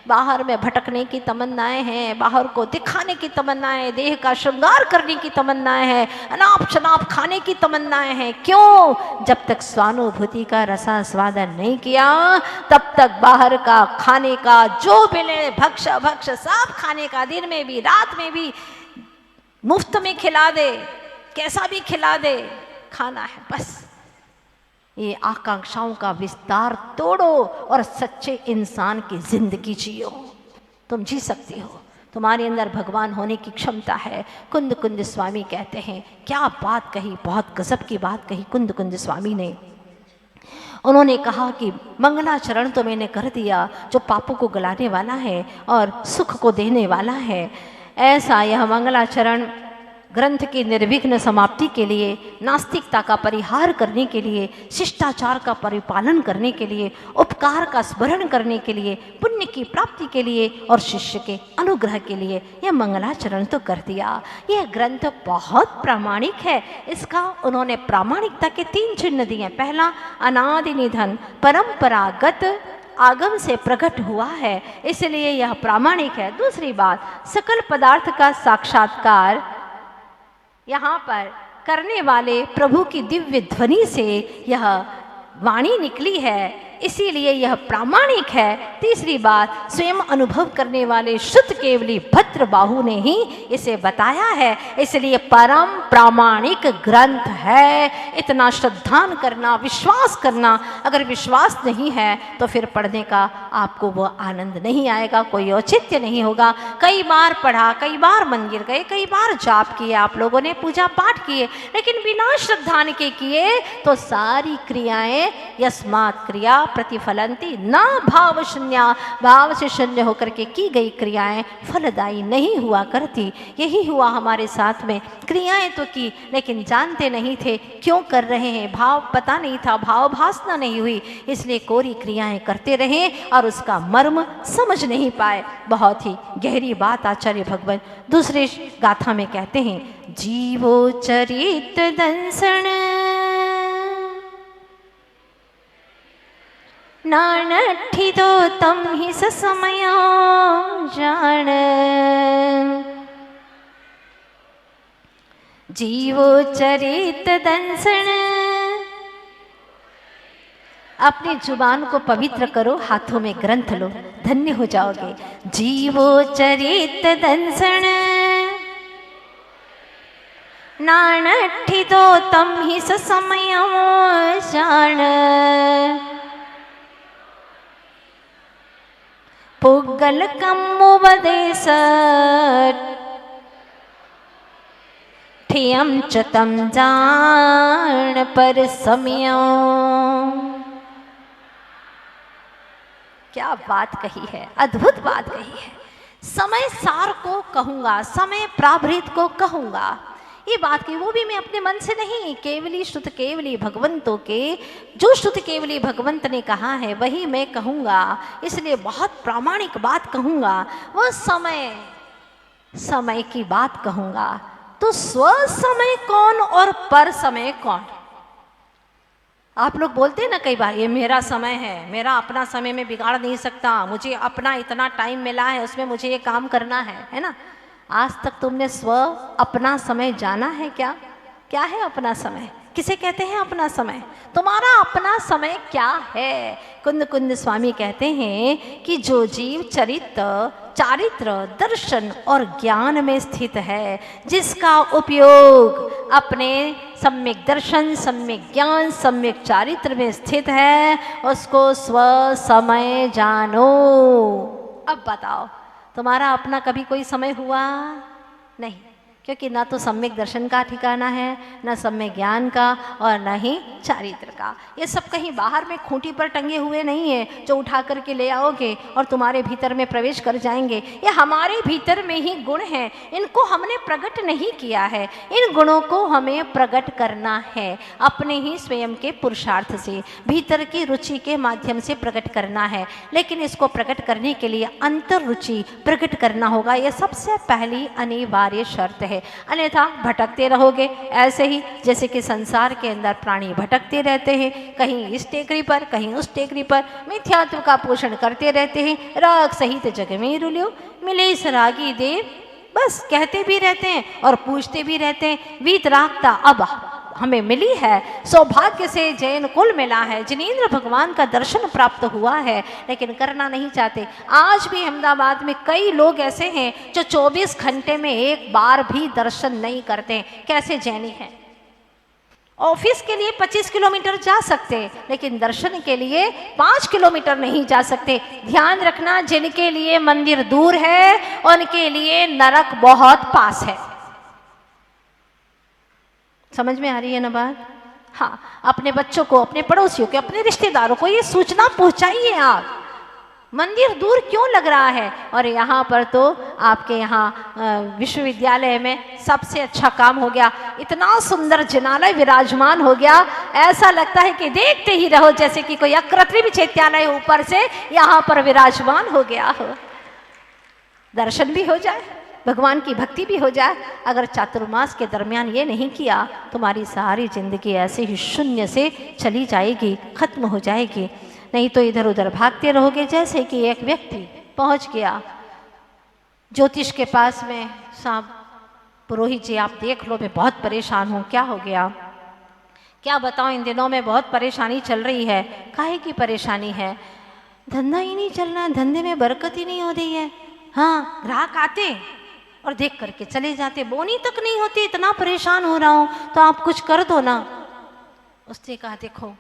बाहर में भटकने की तमन्नाएं हैं, बाहर को दिखाने की तमन्नाएं, देह का श्रृंगार करने की तमन्नाएं हैं, अनाप शनाप खाने की तमन्नाएं हैं। क्यों? जब तक स्वानुभूति का रसास्वादन नहीं किया तब तक बाहर का खाने का जो मिले भक्ष भक्ष सब खाने का, दिन में भी रात में भी मुफ्त में खिला दे, कैसा भी खिला दे, खाना है बस। ये आकांक्षाओं का विस्तार तोड़ो और सच्चे इंसान की जिंदगी जियो। तुम जी सकती हो, तुम्हारे अंदर भगवान होने की क्षमता है। कुंद कुंद स्वामी कहते हैं, क्या बात कही, बहुत गजब की बात कही कुंद कुंद स्वामी ने। उन्होंने कहा कि मंगलाचरण तो मैंने कर दिया जो पापों को गलाने वाला है और सुख को देने वाला है। ऐसा यह मंगलाचरण ग्रंथ की निर्विघ्न समाप्ति के लिए, नास्तिकता का परिहार करने के लिए, शिष्टाचार का परिपालन करने के लिए, उपकार का स्मरण करने के लिए, पुण्य की प्राप्ति के लिए और शिष्य के अनुग्रह के लिए यह मंगलाचरण तो कर दिया। यह ग्रंथ बहुत प्रामाणिक है। इसका उन्होंने प्रामाणिकता के 3 चिन्ह दिए। पहला, अनादि निधन परंपरागत आगम से प्रकट हुआ है, इसलिए यह प्रामाणिक है। दूसरी बात, सकल पदार्थ का साक्षात्कार यहाँ पर करने वाले प्रभु की दिव्य ध्वनि से यह वाणी निकली है, इसीलिए यह प्रामाणिक है। तीसरी बात, स्वयं अनुभव करने वाले शुद्ध केवली भद्रबाहु ने ही इसे बताया है, इसलिए परम प्रामाणिक ग्रंथ है। इतना श्रद्धान करना, विश्वास करना। अगर विश्वास नहीं है तो फिर पढ़ने का आपको वो आनंद नहीं आएगा, कोई औचित्य नहीं होगा। कई बार पढ़ा, कई बार मंदिर गए, कई बार जाप किए, आप लोगों ने पूजा पाठ किए, लेकिन बिना श्रद्धान के किए तो सारी क्रियाएं यस्मात् क्रिया प्रतिफलंती न भाव शून्या, भाव से शून्य होकर के की गई क्रियाएं फलदायी नहीं हुआ करती। यही हुआ हमारे साथ में। क्रियाएं तो की लेकिन जानते नहीं थे क्यों कर रहे हैं, भाव पता नहीं था, भाव भासना नहीं हुई, इसलिए कोरी क्रियाएं करते रहे और उसका मर्म समझ नहीं पाए। बहुत ही गहरी बात आचार्य भगवान दूसरे गाथा में कहते हैं, जीवो चरित दंसण नानठी दो तम ही समय जान। जीवो चरित दंसण, अपनी जुबान को पवित्र करो, हाथों में ग्रंथ लो, धन्य हो जाओगे। जीवो चरित दंसण नानठी दो तम ही समय जान। पुगल कमुपदेश ठियम च तम जान पर समयो। क्या बात कही है, अद्भुत बात कही है। समय सार को कहूँगा, समय प्राभृत को कहूँगा, ये बात की, वो भी मैं अपने मन से नहीं, केवली श्रुत केवली भगवंतों के, जो श्रुत केवली भगवंत ने कहा है वही मैं कहूँगा, इसलिए बहुत प्रामाणिक बात कहूँगा। वह समय की बात कहूँगा। तो स्व समय कौन और पर समय कौन? आप लोग बोलते हैं ना कई बार, ये मेरा समय है, मेरा अपना समय में बिगाड़ नहीं सकता, मुझे अपना इतना टाइम मिला है, उसमें मुझे ये काम करना है ना। आज तक तुमने स्व अपना समय जाना है क्या? क्या है अपना समय? किसे कहते हैं अपना समय? तुम्हारा अपना समय क्या है? कुंद कुंद स्वामी कहते हैं कि जो जीव चारित्र दर्शन और ज्ञान में स्थित है, जिसका उपयोग अपने सम्यक दर्शन, सम्यक ज्ञान, सम्यक चारित्र में स्थित है, उसको स्व समय जानो। अब बताओ, तुम्हारा अपना कभी कोई समय हुआ? नहीं, क्योंकि ना तो सम्यक दर्शन का ठिकाना है, ना सम्यक ज्ञान का, और ना ही चारित्र का। ये सब कहीं बाहर में खूंटी पर टंगे हुए नहीं है जो उठा करके ले आओगे और तुम्हारे भीतर में प्रवेश कर जाएंगे। ये हमारे भीतर में ही गुण हैं, इनको हमने प्रकट नहीं किया है। इन गुणों को हमें प्रकट करना है अपने ही स्वयं के पुरुषार्थ से, भीतर की रुचि के माध्यम से प्रकट करना है। लेकिन इसको प्रकट करने के लिए अंतर रुचि प्रकट करना होगा, यह सबसे पहली अनिवार्य शर्त है। है, अन्यथा भटकते रहोगे। ऐसे ही जैसे कि संसार के अंदर प्राणी भटकते रहते हैं, कहीं इस टेकरी पर कहीं उस टेकरी पर, मिथ्यात्व का पोषण करते रहते हैं। राग सहित जग में रुलियो मिले सरागी देव, बस कहते भी रहते हैं और पूछते भी रहते हैं। वीतरागता अब हमें मिली है, सौभाग्य से जैन कुल मिला है, जिनेंद्र भगवान का दर्शन प्राप्त हुआ है, लेकिन करना नहीं चाहते। आज भी अहमदाबाद में कई लोग ऐसे हैं जो 24 घंटे में एक बार भी दर्शन नहीं करते। कैसे जैनी हैं? ऑफिस के लिए 25 किलोमीटर जा सकते, लेकिन दर्शन के लिए 5 किलोमीटर नहीं जा सकते। ध्यान रखना, जिनके लिए मंदिर दूर है उनके लिए नरक बहुत पास है। समझ में आ रही है ना बात? हाँ, अपने बच्चों को, अपने पड़ोसियों को, अपने रिश्तेदारों को ये सूचना पहुंचाइए। आप मंदिर दूर क्यों लग रहा है? और यहाँ पर तो आपके यहाँ विश्वविद्यालय में सबसे अच्छा काम हो गया, इतना सुंदर जिनालय विराजमान हो गया, ऐसा लगता है कि देखते ही रहो, जैसे कि कोई अकृत्रिम चैत्यालय ऊपर से यहाँ पर विराजमान हो गया हो। दर्शन भी हो जाए, भगवान की भक्ति भी हो जाए। अगर चातुर्मास के दरमियान ये नहीं किया, तुम्हारी सारी जिंदगी ऐसे ही शून्य से चली जाएगी, खत्म हो जाएगी। नहीं तो इधर उधर भागते रहोगे। जैसे कि एक व्यक्ति पहुंच गया ज्योतिष के पास में, साहब पुरोहित जी आप देख लो, मैं बहुत परेशान हूँ। क्या हो गया? क्या बताऊँ, इन दिनों में बहुत परेशानी चल रही है। काहे की परेशानी है? धंधा ही नहीं चल रहा है, धंधे में बरकत ही नहीं हो रही है। हाँ, ग्राहक आते और देख करके चले जाते, बोनी तक नहीं होती। इतना परेशान हो रहा हूँ, तो आप कुछ कर दो ना। उसने कहा देखो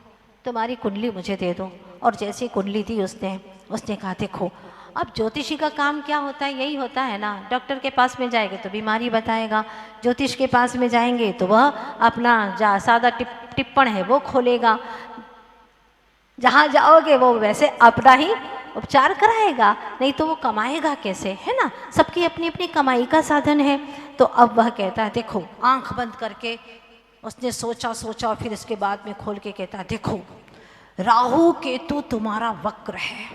तुम्हारी कुंडली मुझे दे दो। और जैसी कुंडली दी उसने कहा देखो, अब ज्योतिषी का काम क्या होता है? यही होता है ना, डॉक्टर के पास में जाएंगे तो बीमारी बताएगा, ज्योतिष के पास में जाएंगे तो वह अपना सादा टिप्पण है वो खोलेगा, जहाँ जाओगे वो वैसे अपना ही उपचार कराएगा, नहीं तो वो कमाएगा कैसे? है ना, सबकी अपनी अपनी कमाई का साधन है। तो अब वह कहता है देखो, आंख बंद करके उसने सोचा और फिर इसके बाद में खोल के कहता है देखो, राहु केतु तुम्हारा वक्र है,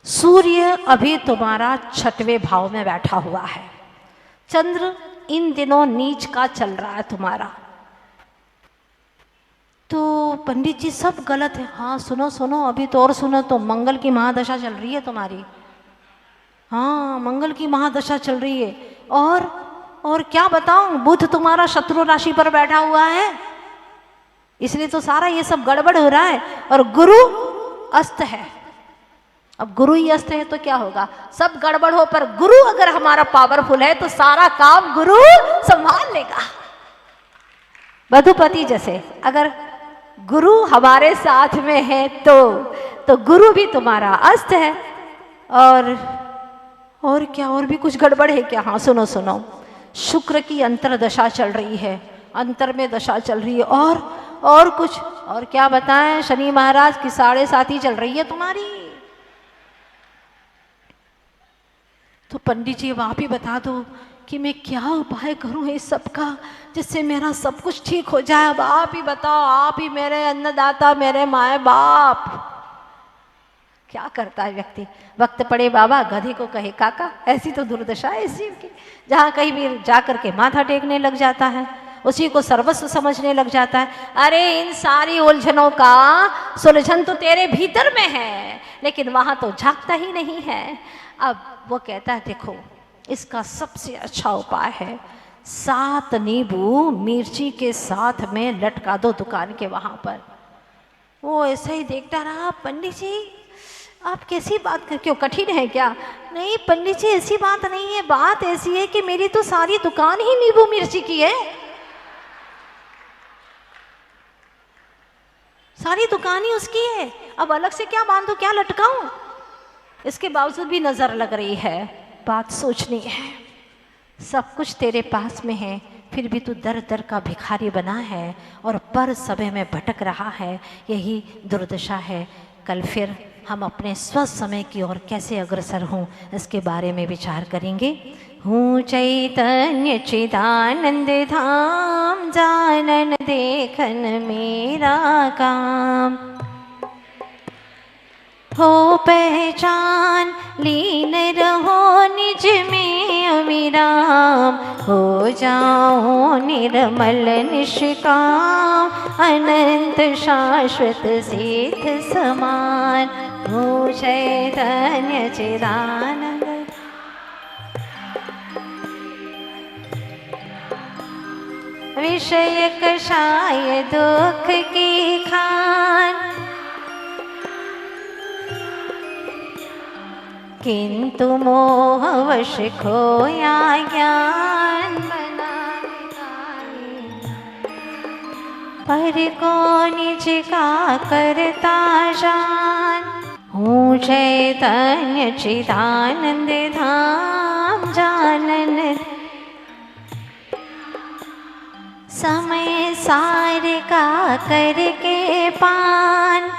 सूर्य अभी तुम्हारा 6वें भाव में बैठा हुआ है, चंद्र इन दिनों नीच का चल रहा है तुम्हारा। तो पंडित जी सब गलत है। हाँ सुनो सुनो, अभी तो और सुनो, तो मंगल की महादशा चल रही है तुम्हारी। हाँ मंगल की महादशा चल रही है, और क्या बताऊं, बुध तुम्हारा शत्रु राशि पर बैठा हुआ है, इसलिए तो सारा ये सब गड़बड़ हो रहा है। और गुरु अस्त है। अब गुरु ही अस्त है तो क्या होगा? सब गड़बड़ हो, पर गुरु अगर हमारा पावरफुल है तो सारा काम गुरु संभाल लेगा। वधुपति जैसे अगर गुरु हमारे साथ में है तो गुरु भी तुम्हारा अस्त है। और क्या, और भी कुछ गड़बड़ है क्या? हाँ सुनो सुनो, शुक्र की अंतरदशा चल रही है, अंतर में दशा चल रही है, और कुछ, और क्या बताएं, शनि महाराज की 7.5 चल रही है तुम्हारी। तो पंडित जी अब आप ही बता दो कि मैं क्या उपाय करूं इस सब का, जिससे मेरा सब कुछ ठीक हो जाए। अब आप ही बताओ, आप ही मेरे अन्नदाता, मेरे माए बाप। क्या करता है व्यक्ति? वक्त पड़े बाबा, गधे को कहे काका। ऐसी तो दुर्दशा है इस जीव की, जहाँ कहीं भी जाकर के माथा टेकने लग जाता है, उसी को सर्वस्व समझने लग जाता है। अरे इन सारी उलझनों का सुलझन तो तेरे भीतर में है, लेकिन वहाँ तो झांकता ही नहीं है। अब वो कहता है देखो, इसका सबसे अच्छा उपाय है 7 नींबू मिर्ची के साथ में लटका दो दुकान के वहाँ पर। वो ऐसे ही देखता रहा, पंडित जी आप कैसी बात कर, क्यों कठिन है क्या? नहीं पंडित जी ऐसी बात नहीं है, बात ऐसी है कि मेरी तो सारी दुकान ही नींबू मिर्ची की है, सारी दुकान ही उसकी है। अब अलग से क्या बांधू, क्या लटकाऊं? इसके बावजूद भी नजर लग रही है। बात सोचनी है, सब कुछ तेरे पास में है, फिर भी तू दर दर का भिखारी बना है और पर समय में भटक रहा है। यही दुर्दशा है। कल फिर हम अपने स्वस्थ समय की ओर कैसे अग्रसर हों, इसके बारे में विचार करेंगे। हूँ चैतन्य चिदानंद धाम, जानन देखन मेरा काम, हो पहचान लीन रहो निज में अविराम, हो जाओ निर्मल निष्काम, अनंत शाश्वत सिद्ध समान, हो चैतन्य चिदानंद। विषय कषाय दुख की खान, किंतु मोहवश खोया ज्ञान, पर को निज का करता जान, हूँ चैतन्य चिदानंद धाम जानन, समय सार का करके पान,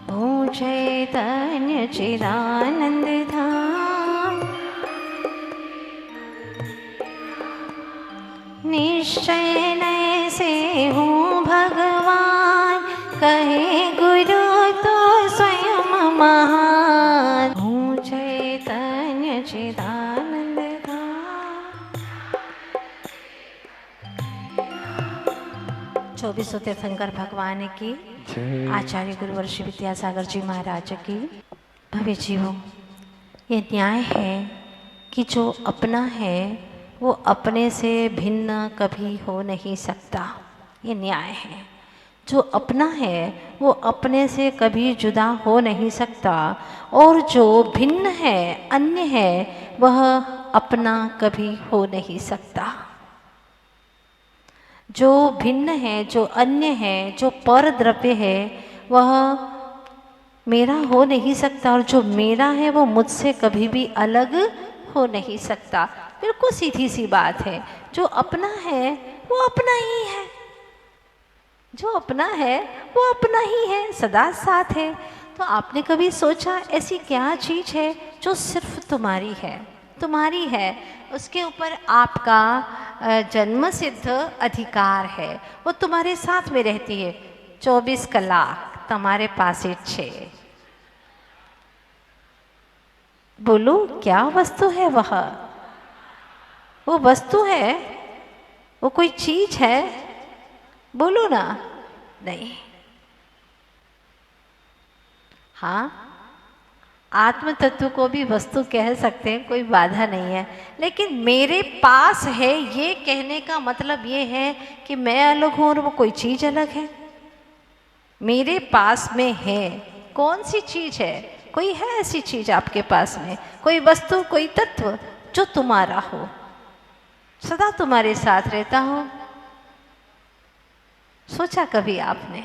हूँ चैतन्य चिदानंद धाम, निश्चय नय से हूँ भगवान, कहे गुरु तो स्वयं महान, हूँ चैतन्य चिदानंद धाम। 24 तीर्थंकर भगवान की, आचार्य गुरुवर श्री विद्यासागर जी महाराज की। भव्य जीवों, ये न्याय है कि जो अपना है वो अपने से भिन्न कभी हो नहीं सकता। ये न्याय है, जो अपना है वो अपने से कभी जुदा हो नहीं सकता, और जो भिन्न है, अन्य है, वह अपना कभी हो नहीं सकता। जो भिन्न है, जो अन्य है, जो पर द्रव्य है, वह मेरा हो नहीं सकता, और जो मेरा है वो मुझसे कभी भी अलग हो नहीं सकता। बिल्कुल सीधी सी बात है। जो अपना है वो अपना ही है, जो अपना है वो अपना ही है, सदा साथ है। तो आपने कभी सोचा ऐसी क्या चीज़ है जो सिर्फ तुम्हारी है, तुम्हारी है, उसके ऊपर आपका जन्म सिद्ध अधिकार है, वो तुम्हारे साथ में रहती है 24 कलाक तुम्हारे पास छे। बोलो क्या वस्तु है वह? वो वस्तु है? वो कोई चीज है? बोलो ना। नहीं। हाँ, आत्म तत्व को भी वस्तु कह सकते हैं, कोई बाधा नहीं है, लेकिन मेरे पास है ये कहने का मतलब ये है कि मैं अलग हूं और वो कोई चीज अलग है। मेरे पास में है, कौन सी चीज है? कोई है ऐसी चीज आपके पास में, कोई वस्तु, कोई तत्व जो तुम्हारा हो, सदा तुम्हारे साथ रहता हो? सोचा कभी आपने?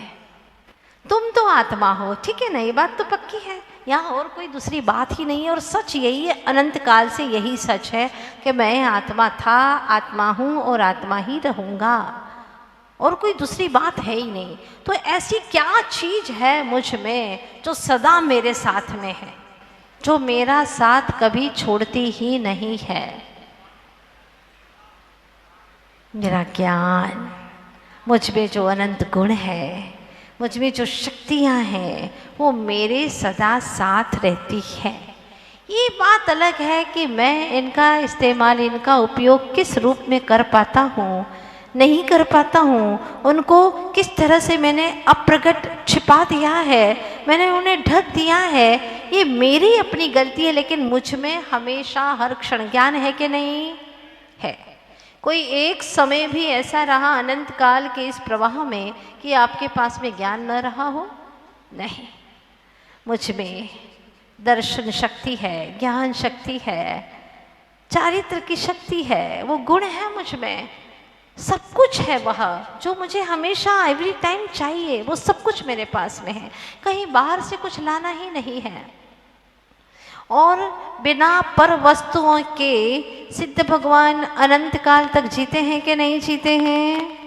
तुम तो आत्मा हो, ठीक है ना, ये बात तो पक्की है, यहाँ और कोई दूसरी बात ही नहीं है। और सच यही है, अनंत काल से यही सच है कि मैं आत्मा था, आत्मा हूँ और आत्मा ही रहूँगा, और कोई दूसरी बात है ही नहीं। तो ऐसी क्या चीज़ है मुझ में जो सदा मेरे साथ में है, जो मेरा साथ कभी छोड़ती ही नहीं है? मेरा ज्ञान, मुझ में जो अनंत गुण है, मुझ में जो शक्तियाँ हैं, वो मेरे सदा साथ रहती है। ये बात अलग है कि मैं इनका इस्तेमाल, इनका उपयोग किस रूप में कर पाता हूँ, नहीं कर पाता हूँ, उनको किस तरह से मैंने अप्रगट छिपा दिया है, मैंने उन्हें ढक दिया है, ये मेरी अपनी गलती है। लेकिन मुझ में हमेशा हर क्षण ज्ञान है कि नहीं है? कोई एक समय भी ऐसा रहा अनंत काल के इस प्रवाह में कि आपके पास में ज्ञान न रहा हो? नहीं। मुझ में दर्शन शक्ति है, ज्ञान शक्ति है, चारित्र की शक्ति है, वो गुण है मुझ में, सब कुछ है वह जो मुझे हमेशा एवरी टाइम चाहिए, वो सब कुछ मेरे पास में है। कहीं बाहर से कुछ लाना ही नहीं है। और बिना पर वस्तुओं के सिद्ध भगवान अनंत काल तक जीते हैं कि नहीं जीते हैं?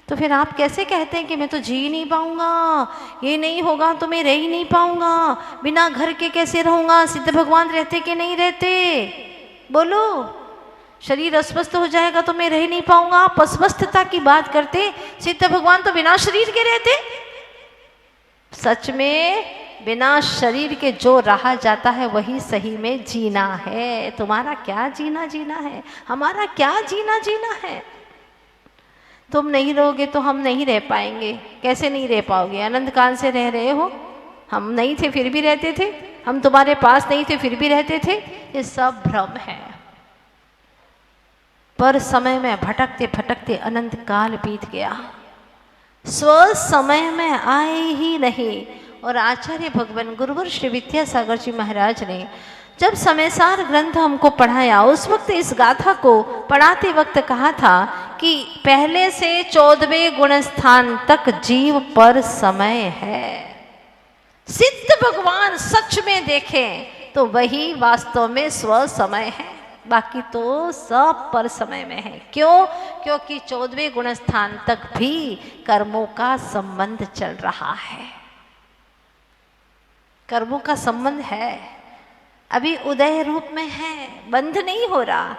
तो फिर आप कैसे कहते हैं कि मैं तो जी नहीं पाऊंगा, ये नहीं होगा तो मैं रह ही नहीं पाऊंगा, बिना घर के कैसे रहूंगा? सिद्ध भगवान रहते कि नहीं रहते? बोलो। शरीर अस्वस्थ हो जाएगा तो मैं रह नहीं पाऊंगा। आप अस्वस्थता की बात करते, सीता भगवान तो बिना शरीर के रहते। सच में बिना शरीर के जो रहा जाता है वही सही में जीना है। तुम्हारा क्या जीना जीना है, हमारा क्या जीना जीना है। तुम नहीं रहोगे तो हम नहीं रह पाएंगे। कैसे नहीं रह पाओगे? अनंत काल से रह रहे हो। हम नहीं थे फिर भी रहते थे, हम तुम्हारे पास नहीं थे फिर भी रहते थे। ये सब भ्रम है। पर समय में भटकते भटकते अनंत काल बीत गया, स्व समय में आए ही नहीं। और आचार्य भगवान गुरुवर श्री विद्यासागर जी महाराज ने जब समयसार ग्रंथ हमको पढ़ाया, उस वक्त इस गाथा को पढ़ाते वक्त कहा था कि पहले से 14वें गुण स्थान तक जीव पर समय है। सिद्ध भगवान सच में देखें तो वही वास्तव में स्व समय है, बाकी तो सब पर समय में है। क्यों? क्योंकि 14वें गुण स्थान तक भी कर्मों का संबंध चल रहा है। कर्मों का संबंध है, अभी उदय रूप में है, बंध नहीं हो रहा।